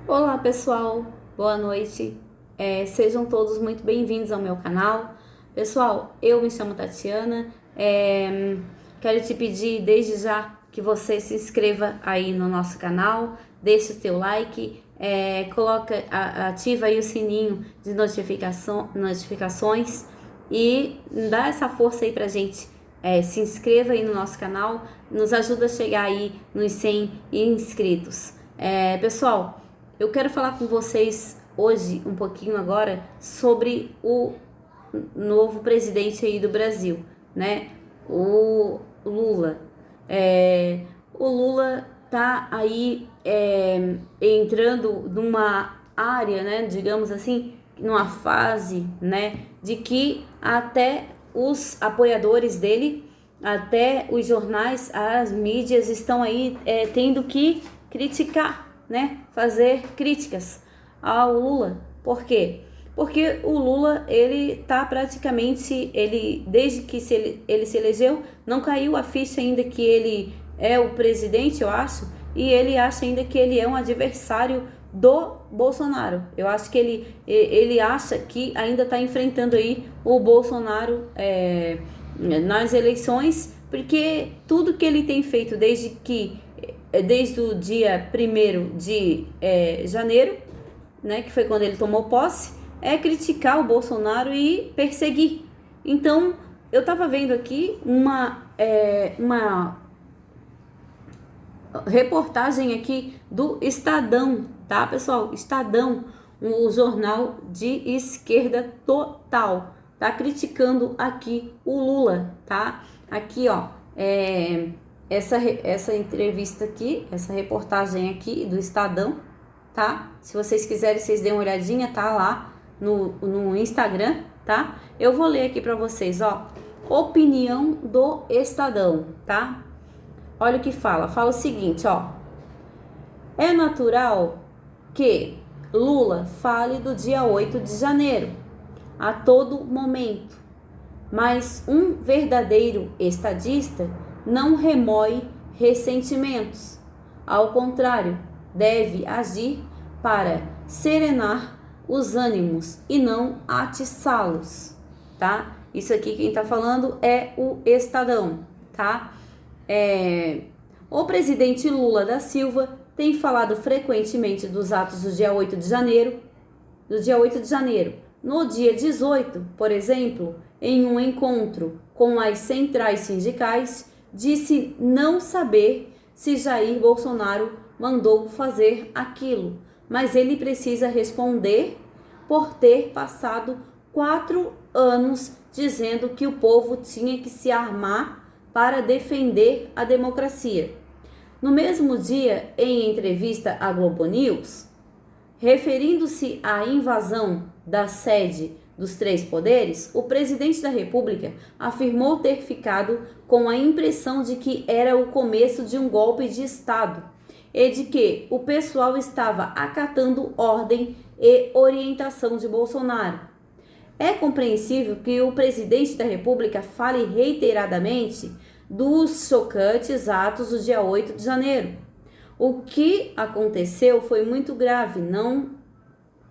Olá pessoal, boa noite. Sejam todos muito bem-vindos ao meu canal. Pessoal, eu me chamo Tatiana. Quero te pedir desde já que você se inscreva aí no nosso canal, deixe o seu like, ativa aí o sininho de notificações e dá essa força aí pra gente. Se inscreva aí no nosso canal, nos ajuda a chegar aí nos 100 inscritos. Pessoal, eu quero falar com vocês hoje, um pouquinho agora, sobre o novo presidente aí do Brasil, né? O Lula. O Lula tá aí entrando numa área, né? Digamos assim, numa fase, né? De que até os apoiadores dele, até os jornais, as mídias estão aí tendo que criticar, né? Fazer críticas ao Lula. Por quê? Porque o Lula, ele tá praticamente, desde que ele se elegeu, não caiu a ficha ainda que ele é o presidente, eu acho, e ele acha ainda que ele é um adversário do Bolsonaro. Eu acho que ele acha que ainda está enfrentando aí o Bolsonaro nas eleições, porque tudo que ele tem feito desde o dia 1º de janeiro, né, que foi quando ele tomou posse, é criticar o Bolsonaro e perseguir. Então, eu estava vendo aqui uma reportagem aqui do Estadão, tá, pessoal? Estadão, um jornal de esquerda total, tá criticando aqui o Lula, tá? Aqui, ó, essa entrevista aqui, essa reportagem aqui do Estadão, tá? Se vocês quiserem, vocês dêem uma olhadinha, tá lá no Instagram, tá? Eu vou ler aqui para vocês, ó. Opinião do Estadão, tá? Olha o que fala o seguinte, ó. É natural que Lula fale do dia 8 de janeiro a todo momento, mas um verdadeiro estadista não remói ressentimentos. Ao contrário, deve agir para serenar os ânimos e não atiçá-los, tá? Isso aqui quem tá falando é o Estadão, tá? O presidente Lula da Silva tem falado frequentemente dos atos do dia 8 de janeiro. No dia 18, por exemplo, em um encontro com as centrais sindicais, disse não saber se Jair Bolsonaro mandou fazer aquilo, mas ele precisa responder por ter passado 4 anos dizendo que o povo tinha que se armar para defender a democracia. No mesmo dia, em entrevista à Globo News, referindo-se à invasão da sede dos 3 poderes, o presidente da República afirmou ter ficado com a impressão de que era o começo de um golpe de Estado e de que o pessoal estava acatando ordem e orientação de Bolsonaro. É compreensível que o presidente da República fale reiteradamente dos chocantes atos do dia 8 de janeiro. O que aconteceu foi muito grave, não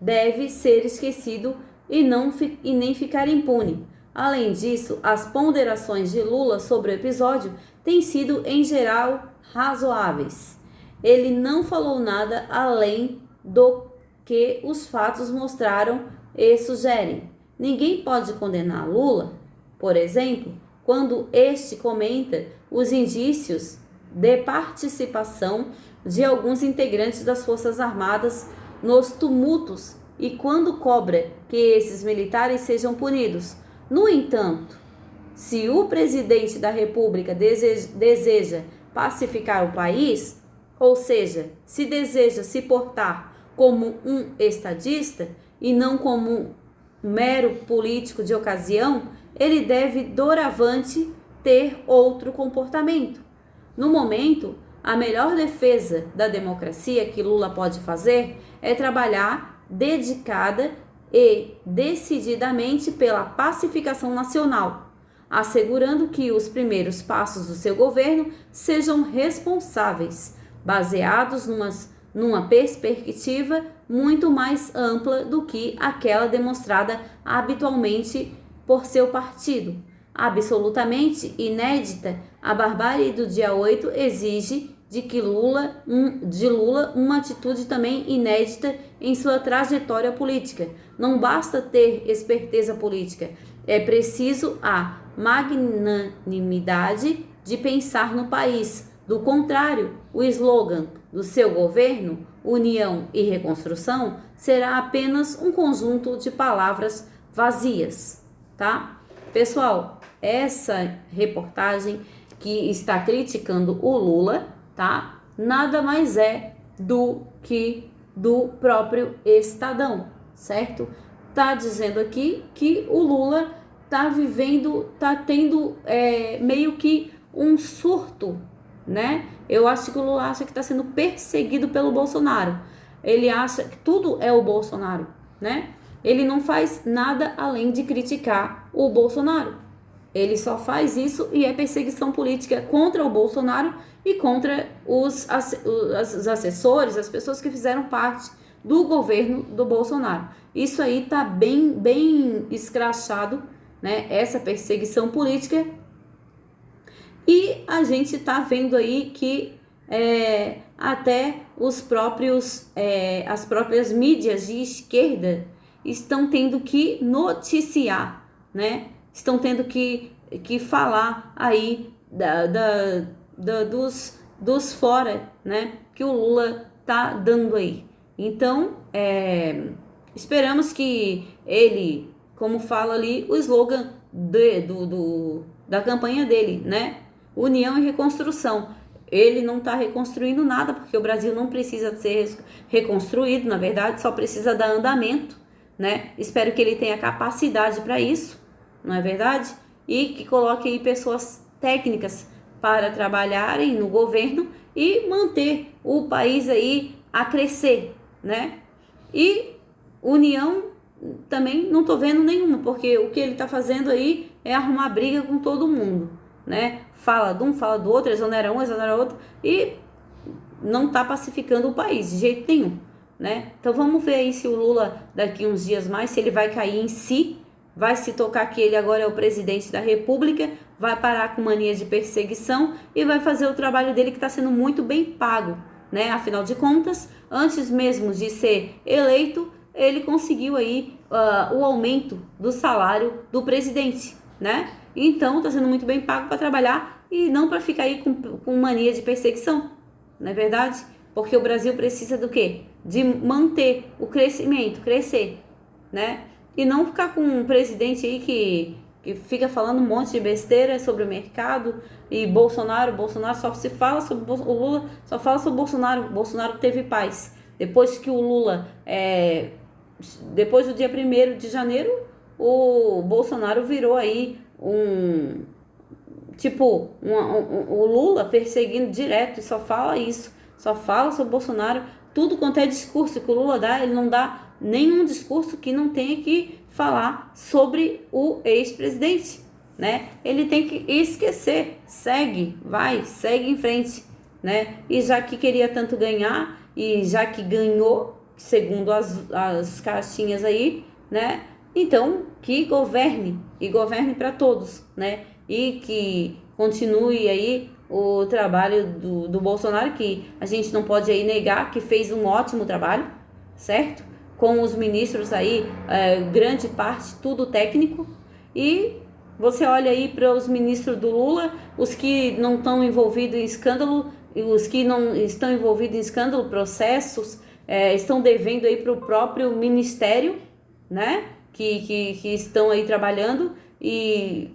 deve ser esquecido e nem ficar impune. Além disso, as ponderações de Lula sobre o episódio têm sido, em geral, razoáveis. Ele não falou nada além do que os fatos mostraram e sugerem. Ninguém pode condenar Lula, por exemplo, quando este comenta os indícios de participação de alguns integrantes das Forças Armadas nos tumultos e quando cobra que esses militares sejam punidos. No entanto, se o presidente da República deseja pacificar o país, ou seja, se deseja se portar como um estadista e não como um mero político de ocasião, ele deve doravante ter outro comportamento. No momento, a melhor defesa da democracia que Lula pode fazer é trabalhar dedicada e decididamente pela pacificação nacional, assegurando que os primeiros passos do seu governo sejam responsáveis, baseados numa perspectiva muito mais ampla do que aquela demonstrada habitualmente por seu partido. Absolutamente inédita, a barbárie do dia 8 exige de Lula uma atitude também inédita em sua trajetória política. Não basta ter esperteza política, é preciso a magnanimidade de pensar no país. Do contrário, o slogan do seu governo, União e Reconstrução, será apenas um conjunto de palavras vazias, tá? Pessoal, essa reportagem que está criticando o Lula, tá? Nada mais é do que do próprio Estadão, certo? Tá dizendo aqui que o Lula tá tendo meio que um surto, né? Eu acho que o Lula acha que está sendo perseguido pelo Bolsonaro. Ele acha que tudo é o Bolsonaro, né? Ele não faz nada além de criticar o Bolsonaro. Ele só faz isso e é perseguição política contra o Bolsonaro e contra os assessores, as pessoas que fizeram parte do governo do Bolsonaro. Isso aí tá bem escrachado, né? Essa perseguição política. E a gente tá vendo aí que até as próprias mídias de esquerda estão tendo que noticiar, né? Estão tendo que falar aí dos fora, né? Que o Lula tá dando aí. Então, esperamos que ele, como fala ali, o slogan da campanha dele, né? União e Reconstrução. Ele não está reconstruindo nada, porque o Brasil não precisa ser reconstruído, na verdade, só precisa dar andamento, né? Espero que ele tenha capacidade para isso, não é verdade? E que coloque aí pessoas técnicas para trabalharem no governo e manter o país aí a crescer, né? E união também não tô vendo nenhuma, porque o que ele tá fazendo aí é arrumar briga com todo mundo, né? Fala de um, fala do outro, exonera um, exonera outro, e não tá pacificando o país de jeito nenhum, né? Então vamos ver aí se o Lula daqui uns dias mais, se ele vai cair em si, vai se tocar que ele agora é o presidente da República, vai parar com mania de perseguição e vai fazer o trabalho dele que está sendo muito bem pago, né? Afinal de contas, antes mesmo de ser eleito, ele conseguiu aí o aumento do salário do presidente, né? Então está sendo muito bem pago para trabalhar e não para ficar aí com mania de perseguição, não é verdade? Porque o Brasil precisa do quê? De manter o crescimento, crescer, né? E não ficar com um presidente aí que fica falando um monte de besteira sobre o mercado e Bolsonaro só se fala sobre o Lula, só fala sobre Bolsonaro teve paz. Depois que o Lula, depois do dia 1º de janeiro, o Bolsonaro virou aí o Lula perseguindo direto e só fala isso, só fala sobre Bolsonaro, tudo quanto é discurso que o Lula dá, ele não dá nenhum discurso que não tenha que falar sobre o ex-presidente, né? Ele tem que esquecer, segue em frente, né? E já que queria tanto ganhar e já que ganhou, segundo as caixinhas aí, né? Então, que governe e governe para todos, né? E que continue aí o trabalho do Bolsonaro, que a gente não pode aí negar que fez um ótimo trabalho, certo? Com os ministros aí, grande parte, tudo técnico. E você olha aí para os ministros do Lula, os que não estão envolvidos em escândalo, e os que não estão envolvidos em escândalo, processos, estão devendo aí para o próprio ministério, né? Que estão aí trabalhando, e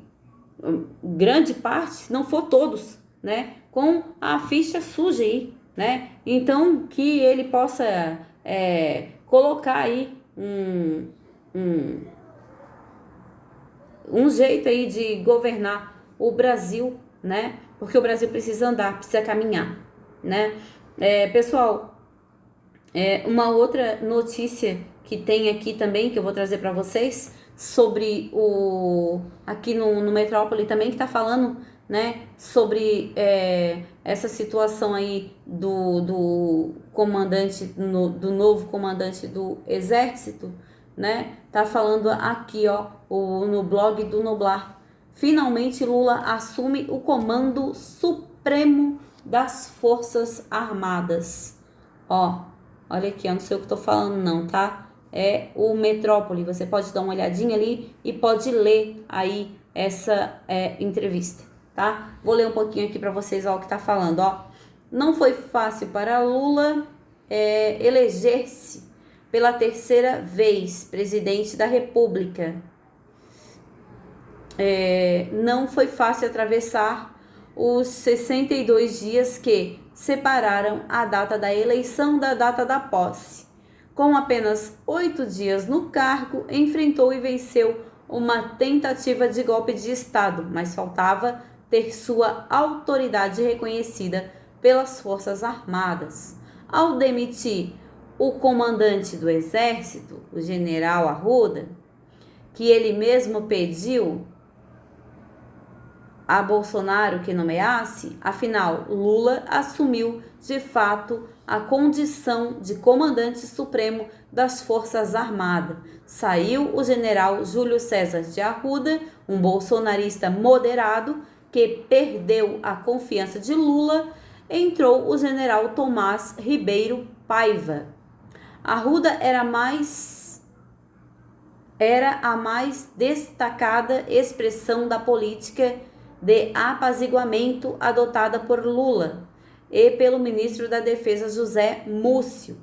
grande parte, se não for todos, né? Com a ficha suja aí, né? Então, que ele possa colocar aí um jeito aí de governar o Brasil, né? Porque o Brasil precisa andar, precisa caminhar, né? Pessoal, uma outra notícia que tem aqui também, que eu vou trazer para vocês, sobre aqui no Metrópole também, que está falando, né, sobre essa situação aí do comandante, do novo comandante do exército, né? Tá falando aqui, ó, no blog do Noblar. Finalmente Lula assume o comando supremo das Forças Armadas. Ó, olha aqui, eu não sei o que tô falando não, tá? É o Metrópole. Você pode dar uma olhadinha ali e pode ler aí essa entrevista, tá? Vou ler um pouquinho aqui para vocês, ó, o que tá falando, ó. Não foi fácil para Lula eleger-se pela terceira vez presidente da República. Não foi fácil atravessar os 62 dias que separaram a data da eleição da data da posse. Com apenas 8 dias no cargo, enfrentou e venceu uma tentativa de golpe de Estado, mas faltava ter sua autoridade reconhecida pelas Forças Armadas. Ao demitir o comandante do Exército, o general Arruda, que ele mesmo pediu a Bolsonaro que nomeasse, afinal, Lula assumiu de fato a condição de comandante supremo das Forças Armadas. Saiu o general Júlio César de Arruda, um bolsonarista moderado que perdeu a confiança de Lula. Entrou o general Tomás Ribeiro Paiva. Arruda era a mais destacada expressão da política de apaziguamento adotada por Lula e pelo ministro da Defesa José Múcio,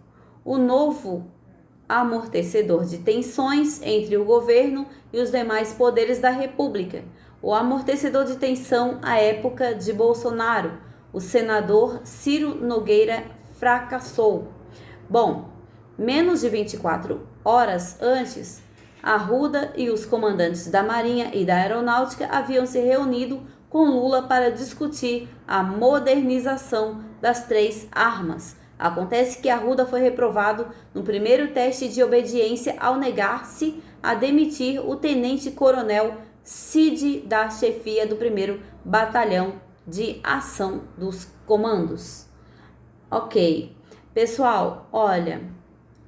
o novo amortecedor de tensões entre o governo e os demais poderes da República. O amortecedor de tensão à época de Bolsonaro, o senador Ciro Nogueira, fracassou. Bom, menos de 24 horas antes, Arruda e os comandantes da Marinha e da Aeronáutica haviam se reunido com Lula para discutir a modernização das 3 armas. Acontece que Arruda foi reprovado no primeiro teste de obediência ao negar-se a demitir o tenente-coronel Cid da chefia do 1º Batalhão de Ação dos Comandos. Ok, pessoal, olha...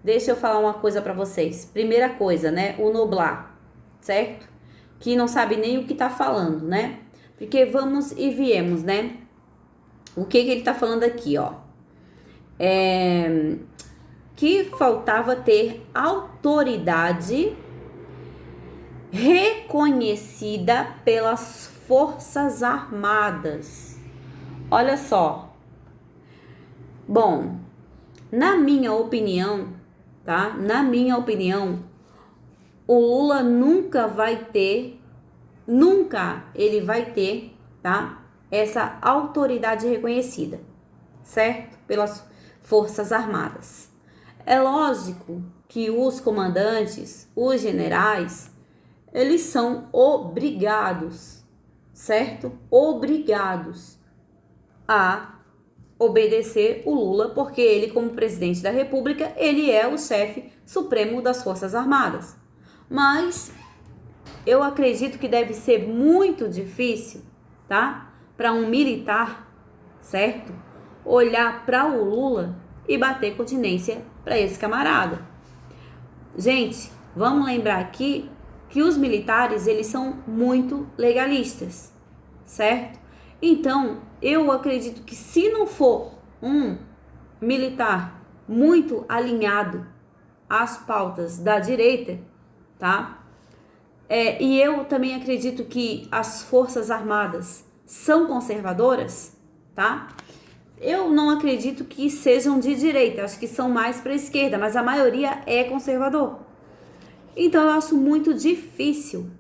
Deixa eu falar uma coisa para vocês. Primeira coisa, né? O Noblar, certo? Que não sabe nem o que tá falando, né? Porque vamos e viemos, né? O que ele tá falando aqui, ó? Que faltava ter autoridade reconhecida pelas Forças Armadas. Olha só. Bom, na minha opinião, tá? Na minha opinião, o Lula nunca ele vai ter, tá? Essa autoridade reconhecida, certo? Pelas Forças Armadas. É lógico que os comandantes, os generais, eles são obrigados, certo? Obrigados a obedecer o Lula, porque ele, como presidente da República, ele é o chefe supremo das Forças Armadas. Mas eu acredito que deve ser muito difícil, tá? Para um militar, certo? Olhar para o Lula e bater continência para esse camarada. Gente, vamos lembrar aqui que os militares, eles são muito legalistas, certo? Então, eu acredito que se não for um militar muito alinhado às pautas da direita, tá? E eu também acredito que as Forças Armadas são conservadoras, tá? Eu não acredito que sejam de direita, acho que são mais para a esquerda, mas a maioria é conservador. Então, eu acho muito difícil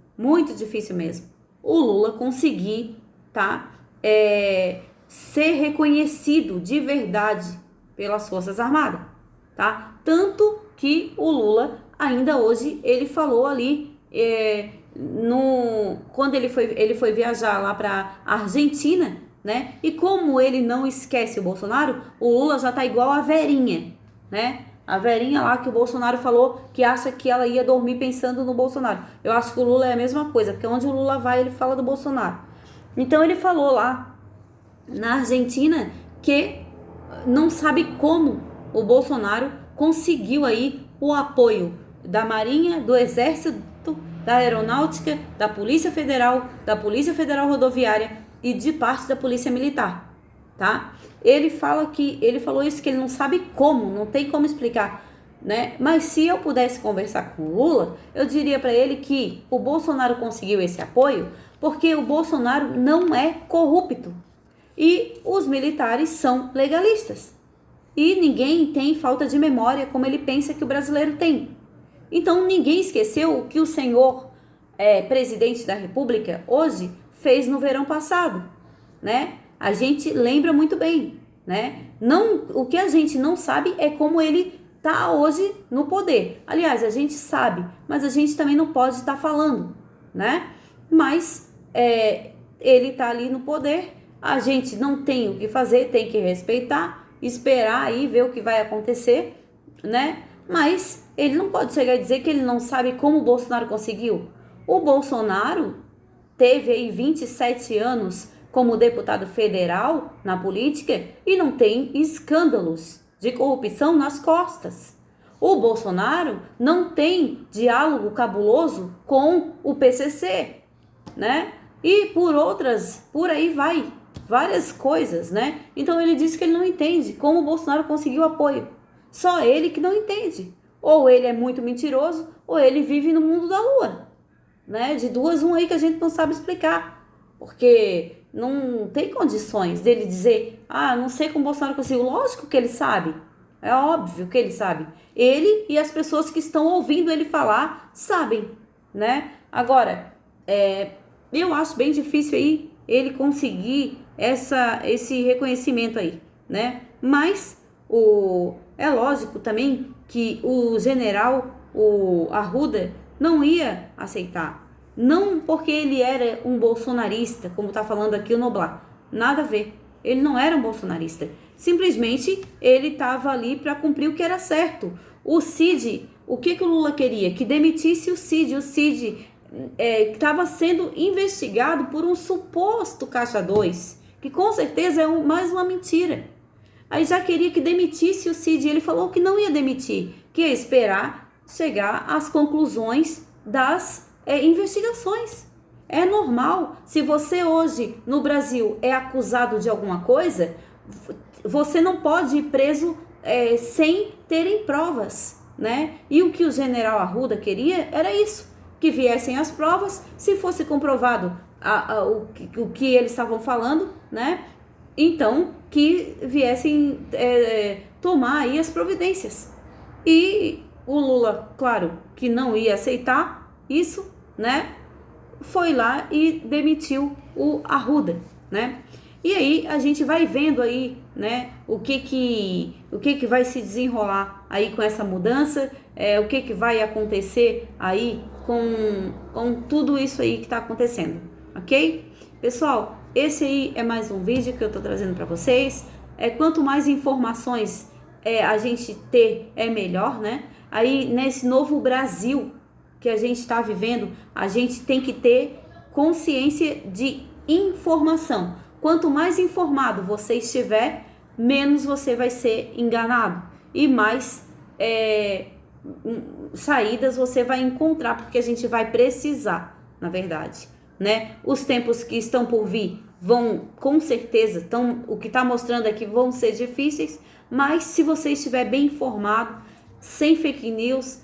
mesmo, o Lula conseguir, tá? Ser reconhecido de verdade pelas Forças Armadas, tá? Tanto que o Lula, ainda hoje, ele falou ali, quando ele foi viajar lá para Argentina, né? E como ele não esquece o Bolsonaro, o Lula já tá igual a Verinha, né? A Verinha lá que o Bolsonaro falou que acha que ela ia dormir pensando no Bolsonaro. Eu acho que o Lula é a mesma coisa, porque onde o Lula vai, ele fala do Bolsonaro. Então ele falou lá na Argentina que não sabe como o Bolsonaro conseguiu aí o apoio da Marinha, do Exército, da Aeronáutica, da Polícia Federal Rodoviária e de parte da Polícia Militar, tá? Ele falou isso, que ele não sabe como, não tem como explicar, né? Mas se eu pudesse conversar com o Lula, eu diria para ele que o Bolsonaro conseguiu esse apoio porque o Bolsonaro não é corrupto e os militares são legalistas. E ninguém tem falta de memória como ele pensa que o brasileiro tem. Então ninguém esqueceu o que o senhor presidente da República hoje fez no verão passado, né? A gente lembra muito bem, né? Não, o que a gente não sabe é como ele está hoje no poder. Aliás, a gente sabe, mas a gente também não pode estar falando, né? Mas ele está ali no poder, a gente não tem o que fazer, tem que respeitar, esperar aí, ver o que vai acontecer, né? Mas ele não pode chegar e dizer que ele não sabe como o Bolsonaro conseguiu. O Bolsonaro teve aí 27 anos como deputado federal na política e não tem escândalos de corrupção nas costas. O Bolsonaro não tem diálogo cabuloso com o PCC, né? E por aí vai, várias coisas, né? Então ele disse que ele não entende como o Bolsonaro conseguiu apoio. Só ele que não entende. Ou ele é muito mentiroso, ou ele vive no mundo da lua, né? De duas, um aí que a gente não sabe explicar. Porque não tem condições dele dizer, não sei como o Bolsonaro conseguiu. Lógico que ele sabe. É óbvio que ele sabe. Ele e as pessoas que estão ouvindo ele falar sabem, né? Agora, eu acho bem difícil aí ele conseguir esse reconhecimento aí, né? Mas é lógico também que o general, o Arruda, não ia aceitar. Não porque ele era um bolsonarista, como está falando aqui o Noblar. Nada a ver. Ele não era um bolsonarista. Simplesmente ele estava ali para cumprir o que era certo. O Cid, o que o Lula queria? Que demitisse o Cid. O Cid estava sendo investigado por um suposto Caixa 2, que com certeza é mais uma mentira. Aí já queria que demitisse o Cid. Ele falou que não ia demitir, que ia esperar chegar às conclusões das investigações. É normal. Se você hoje no Brasil é acusado de alguma coisa, você não pode ir preso sem terem provas, né? E o que o general Arruda queria era isso, que viessem as provas, se fosse comprovado o que eles estavam falando, né? Então, que viessem tomar aí as providências. E o Lula, claro, que não ia aceitar isso, né? Foi lá e demitiu o Arruda, né? E aí a gente vai vendo aí, né, o que vai se desenrolar aí com essa mudança, o que vai acontecer aí com tudo isso aí que está acontecendo, ok? Pessoal, esse aí é mais um vídeo que eu tô trazendo para vocês. Quanto mais informações a gente ter, é melhor, né? Aí nesse novo Brasil que a gente está vivendo, a gente tem que ter consciência de informação. Quanto mais informado você estiver, menos você vai ser enganado e mais saídas você vai encontrar, porque a gente vai precisar, na verdade, né? Os tempos que estão por vir vão, com certeza, o que está mostrando aqui vão ser difíceis, mas se você estiver bem informado, sem fake news,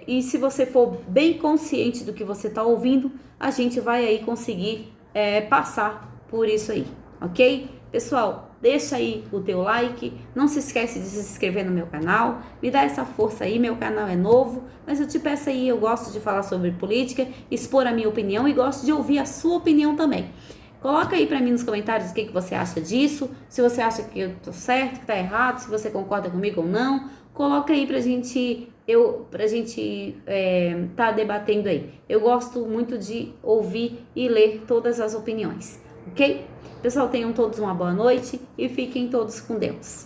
e se você for bem consciente do que você está ouvindo, a gente vai aí conseguir passar por isso aí, ok? Pessoal, deixa aí o teu like, não se esquece de se inscrever no meu canal, me dá essa força aí, meu canal é novo, mas eu te peço aí, eu gosto de falar sobre política, expor a minha opinião e gosto de ouvir a sua opinião também. Coloca aí pra mim nos comentários o que você acha disso, se você acha que eu tô certo, que tá errado, se você concorda comigo ou não, coloca aí pra gente tá debatendo aí. Eu gosto muito de ouvir e ler todas as opiniões, ok? Pessoal, tenham todos uma boa noite e fiquem todos com Deus.